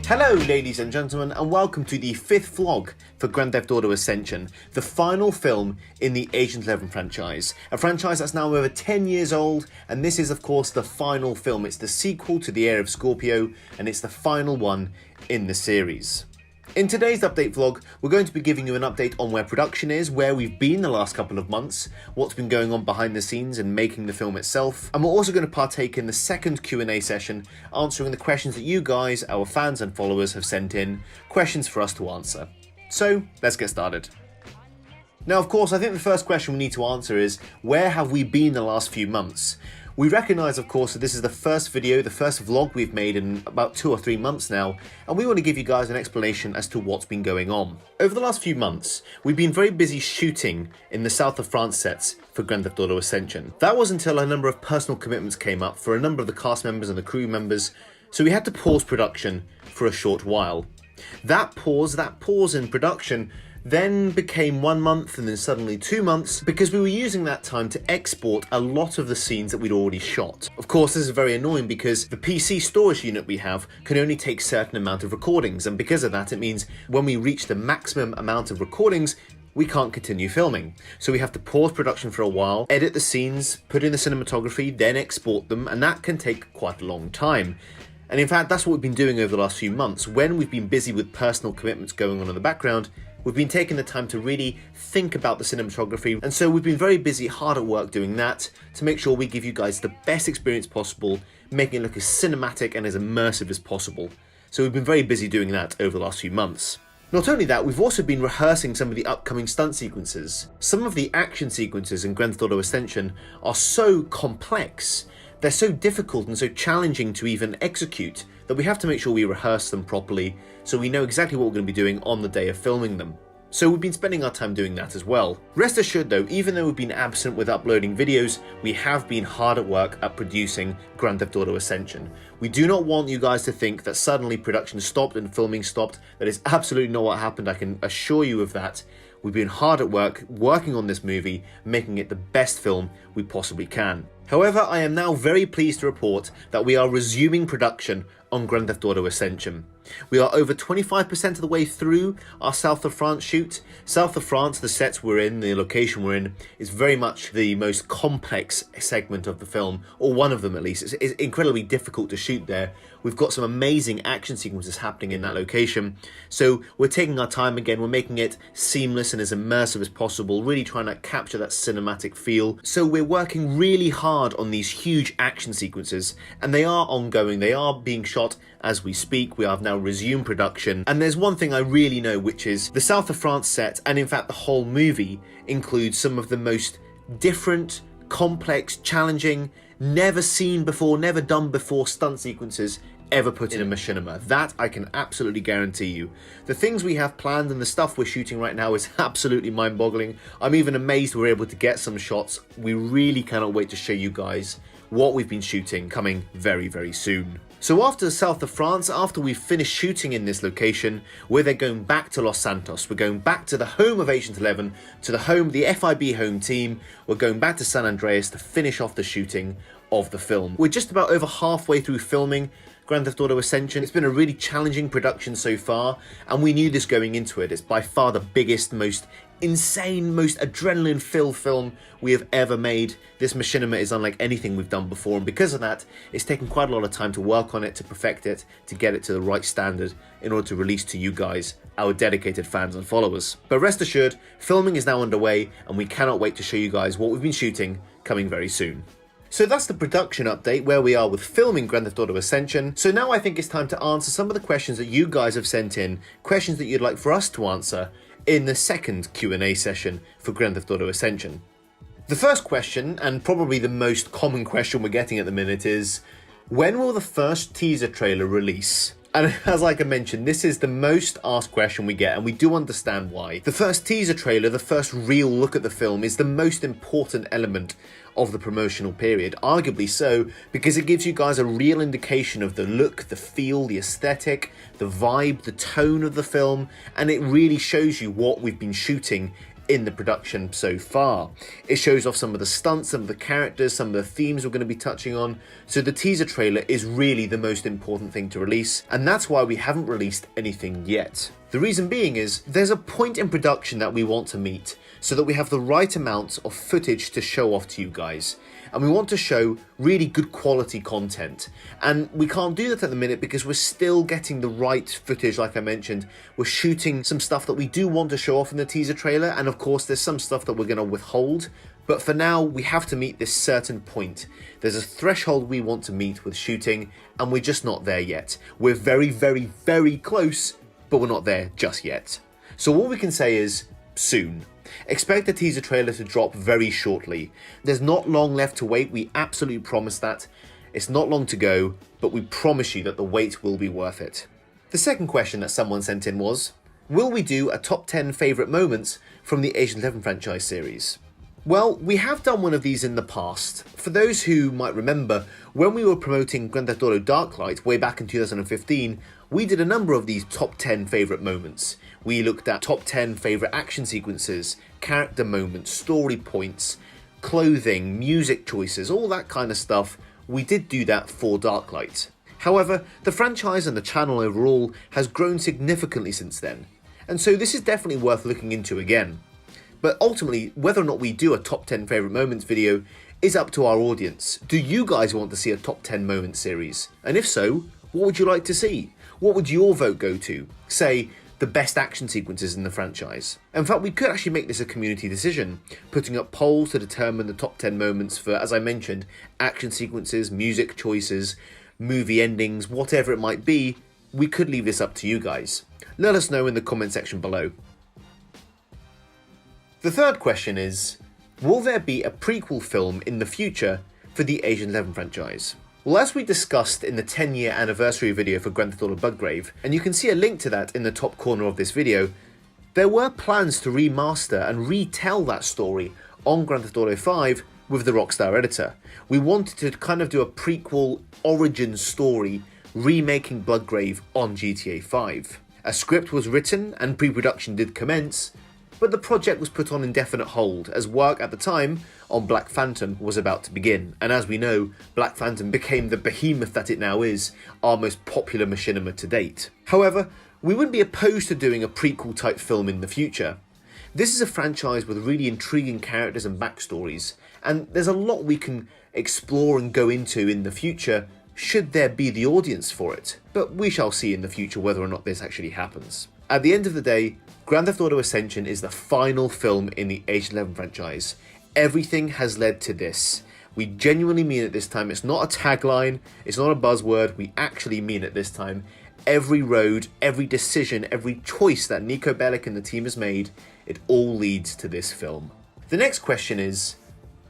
Hello ladies and gentlemen, and welcome to the 5th vlog for Grand Theft Auto Ascension, the final film in the Agent 11 franchise. A franchise that's now over 10 years old, and this is of course the final film. It's the sequel to The Heir of Scorpio, and it's the final one in the series. In today's update vlog, we're going to be giving you an update on where production is, where we've been the last couple of months, what's been going on behind the scenes and making the film itself, and we're also going to partake in the second Q&A session, answering the questions that you guys, our fans and followers, have sent in, questions for us to answer. So, let's get started. Now, of course, I think the first question we need to answer is, where have we been the last few months? We recognise, of course, that this is the first video, the first vlog we've made in about 2 or 3 months now, and we want to give you guys an explanation as to what's been going on. Over the last few months, we've been very busy shooting in the south of France sets for Grand Theft Auto Ascension. That was until a number of personal commitments came up for a number of the cast members and the crew members, so we had to pause production for a short while. That pause in production then became 1 month and then suddenly 2 months because we were using that time to export a lot of the scenes that we'd already shot. Of course, this is very annoying because the PC storage unit we have can only take a certain amount of recordings, and because of that it means when we reach the maximum amount of recordings we can't continue filming. So we have to pause production for a while, edit the scenes, put in the cinematography, then export them, and that can take quite a long time. And in fact that's what we've been doing over the last few months. When we've been busy with personal commitments going on in the background, we've been taking the time to really think about the cinematography, and so we've been very busy, hard at work doing that to make sure we give you guys the best experience possible, making it look as cinematic and as immersive as possible. So we've been very busy doing that over the last few months. Not only that, we've also been rehearsing some of the upcoming stunt sequences. Some of the action sequences in Grand Theft Auto Ascension are so complex, they're so difficult and so challenging to even execute that we have to make sure we rehearse them properly so we know exactly what we're going to be doing on the day of filming them. So we've been spending our time doing that as well. Rest assured though, even though we've been absent with uploading videos, we have been hard at work at producing Grand Theft Auto Ascension. We do not want you guys to think that suddenly production stopped and filming stopped. That is absolutely not what happened, I can assure you of that. We've been hard at work, working on this movie, making it the best film we possibly can. However, I am now very pleased to report that we are resuming production on Grand Theft Auto Ascension. We are over 25% of the way through our South of France shoot. South of France, the sets we're in, the location we're in, is very much the most complex segment of the film, or one of them at least. It's incredibly difficult to shoot there. We've got some amazing action sequences happening in that location. So we're taking our time again, we're making it seamless and as immersive as possible, really trying to capture that cinematic feel. So we're working really hard on these huge action sequences, and they are ongoing, they are being shot as we speak. We have now resumed production, and there's one thing I really know, which is the South of France set, and in fact the whole movie, includes some of the most different, complex, challenging, never seen before, never done before stunt sequences ever put in a machinima. That I can absolutely guarantee you. The things we have planned and the stuff we're shooting right now is absolutely mind-boggling. I'm even amazed we're able to get some shots. We really cannot wait to show you guys what we've been shooting, coming very, very soon. So after the south of France, after we've finished shooting in this location, we're then going back to Los Santos. We're going back to the home of Agent 11, to the FIB home team. We're going back to San Andreas to finish off the shooting of the film. We're just about over halfway through filming Grand Theft Auto Ascension. It's been a really challenging production so far, and we knew this going into it. It's by far the biggest, most insane, most adrenaline-filled film we have ever made. This machinima is unlike anything we've done before, and because of that, it's taken quite a lot of time to work on it, to perfect it, to get it to the right standard in order to release to you guys, our dedicated fans and followers. But rest assured, filming is now underway, and we cannot wait to show you guys what we've been shooting coming very soon. So that's the production update, where we are with filming Grand Theft Auto Ascension. So now I think it's time to answer some of the questions that you guys have sent in, questions that you'd like for us to answer in the second Q&A session for Grand Theft Auto Ascension. The first question, and probably the most common question we're getting at the minute, is when will the first teaser trailer release? And as like I mentioned, this is the most asked question we get, and we do understand why. The first teaser trailer, the first real look at the film, is the most important element of the promotional period, arguably so, because it gives you guys a real indication of the look, the feel, the aesthetic, the vibe, the tone of the film, and it really shows you what we've been shooting in the production so far. It shows off some of the stunts, some of the characters, some of the themes we're going to be touching on, so the teaser trailer is really the most important thing to release, and that's why we haven't released anything yet. The reason being is, there's a point in production that we want to meet, so that we have the right amount of footage to show off to you guys. And we want to show really good quality content. And we can't do that at the minute because we're still getting the right footage, like I mentioned. We're shooting some stuff that we do want to show off in the teaser trailer, and of course there's some stuff that we're going to withhold. But for now, we have to meet this certain point. There's a threshold we want to meet with shooting, and we're just not there yet. We're very, very, very close, but we're not there just yet. So all we can say is, soon. Expect the teaser trailer to drop very shortly. There's not long left to wait, we absolutely promise that. It's not long to go, but we promise you that the wait will be worth it. The second question that someone sent in was, will we do a top 10 favourite moments from the Agent 11 franchise series? Well, we have done one of these in the past. For those who might remember, when we were promoting Grand Theft Auto Darklight way back in 2015, we did a number of these top 10 favourite moments. We looked at top 10 favourite action sequences, character moments, story points, clothing, music choices, all that kind of stuff. We did do that for Darklight. However, the franchise and the channel overall has grown significantly since then, and so this is definitely worth looking into again. But ultimately, whether or not we do a top 10 favourite moments video is up to our audience. Do you guys want to see a top 10 moments series? And if so, what would you like to see? What would your vote go to? Say, the best action sequences in the franchise. In fact, we could actually make this a community decision, putting up polls to determine the top 10 moments for, as I mentioned, action sequences, music choices, movie endings, whatever it might be. We could leave this up to you guys. Let us know in the comment section below. The third question is, will there be a prequel film in the future for the Agent 11 franchise? Well, as we discussed in the 10-year anniversary video for Grand Theft Auto Bloodgrave, and you can see a link to that in the top corner of this video, there were plans to remaster and retell that story on Grand Theft Auto 5 with the Rockstar editor. We wanted to kind of do a prequel origin story remaking Bloodgrave on GTA 5. A script was written and pre-production did commence, but the project was put on indefinite hold as work at the time on Black Phantom was about to begin, and as we know, Black Phantom became the behemoth that it now is, our most popular machinima to date. However, we wouldn't be opposed to doing a prequel type film in the future. This is a franchise with really intriguing characters and backstories, and there's a lot we can explore and go into in the future should there be the audience for it, but we shall see in the future whether or not this actually happens. At the end of the day, Grand Theft Auto Ascension is the final film in the Agent 11 franchise. Everything has led to this. We genuinely mean it this time. It's not a tagline, it's not a buzzword, we actually mean it this time. Every road, every decision, every choice that Niko Bellic and the team has made, it all leads to this film. The next question is,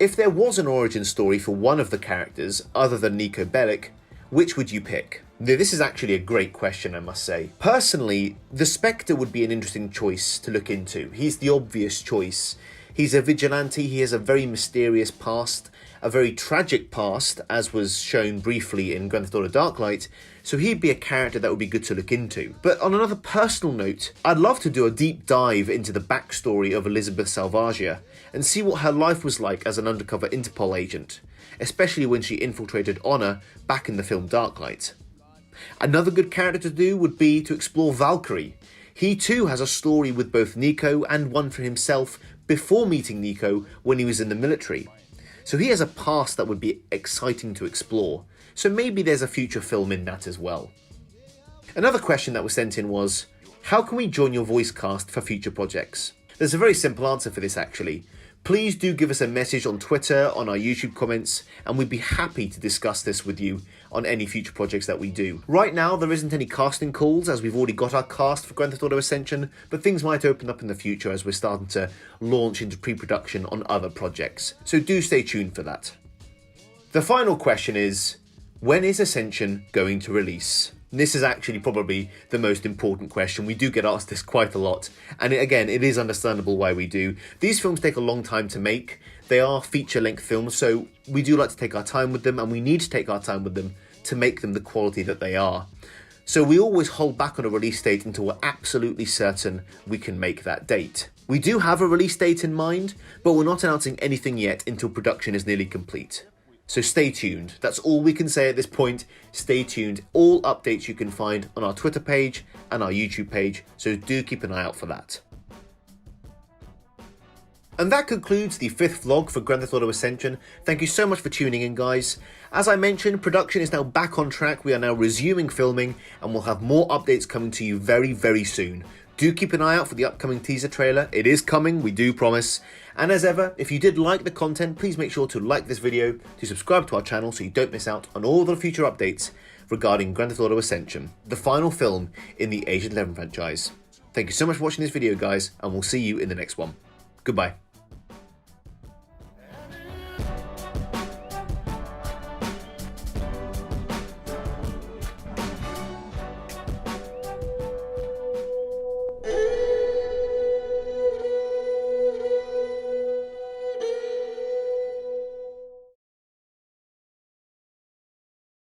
if there was an origin story for one of the characters other than Niko Bellic, which would you pick? Now, this is actually a great question, I must say. Personally, the Spectre would be an interesting choice to look into. He's the obvious choice. He's a vigilante, he has a very mysterious past, a very tragic past, as was shown briefly in Grand Theft Auto Darklight, so he'd be a character that would be good to look into. But on another personal note, I'd love to do a deep dive into the backstory of Elizabeth Salvagia, and see what her life was like as an undercover Interpol agent, especially when she infiltrated Honor back in the film Darklight. Another good character to do would be to explore Valkyrie. He too has a story with both Niko and one for himself before meeting Niko when he was in the military. So he has a past that would be exciting to explore, so maybe there's a future film in that as well. Another question that was sent in was, how can we join your voice cast for future projects? There's a very simple answer for this actually. Please do give us a message on Twitter, on our YouTube comments, and we'd be happy to discuss this with you on any future projects that we do. Right now, there isn't any casting calls as we've already got our cast for Grand Theft Auto Ascension, but things might open up in the future as we're starting to launch into pre-production on other projects. So do stay tuned for that. The final question is, when is Ascension going to release? This is actually probably the most important question. We do get asked this quite a lot, and again, it is understandable why we do. These films take a long time to make. They are feature-length films, so we do like to take our time with them, and we need to take our time with them to make them the quality that they are. So we always hold back on a release date until we're absolutely certain we can make that date. We do have a release date in mind, but we're not announcing anything yet until production is nearly complete. So stay tuned. That's all we can say at this point. Stay tuned. All updates you can find on our Twitter page and our YouTube page, so do keep an eye out for that. And that concludes the 5th vlog for Grand Theft Auto Ascension. Thank you so much for tuning in, guys. As I mentioned, production is now back on track. We are now resuming filming, and we'll have more updates coming to you very, very soon. Do keep an eye out for the upcoming teaser trailer. It is coming, we do promise. And as ever, if you did like the content, please make sure to like this video, to subscribe to our channel so you don't miss out on all the future updates regarding Grand Theft Auto Ascension, the final film in the Agent 11 franchise. Thank you so much for watching this video, guys, and we'll see you in the next one. Goodbye.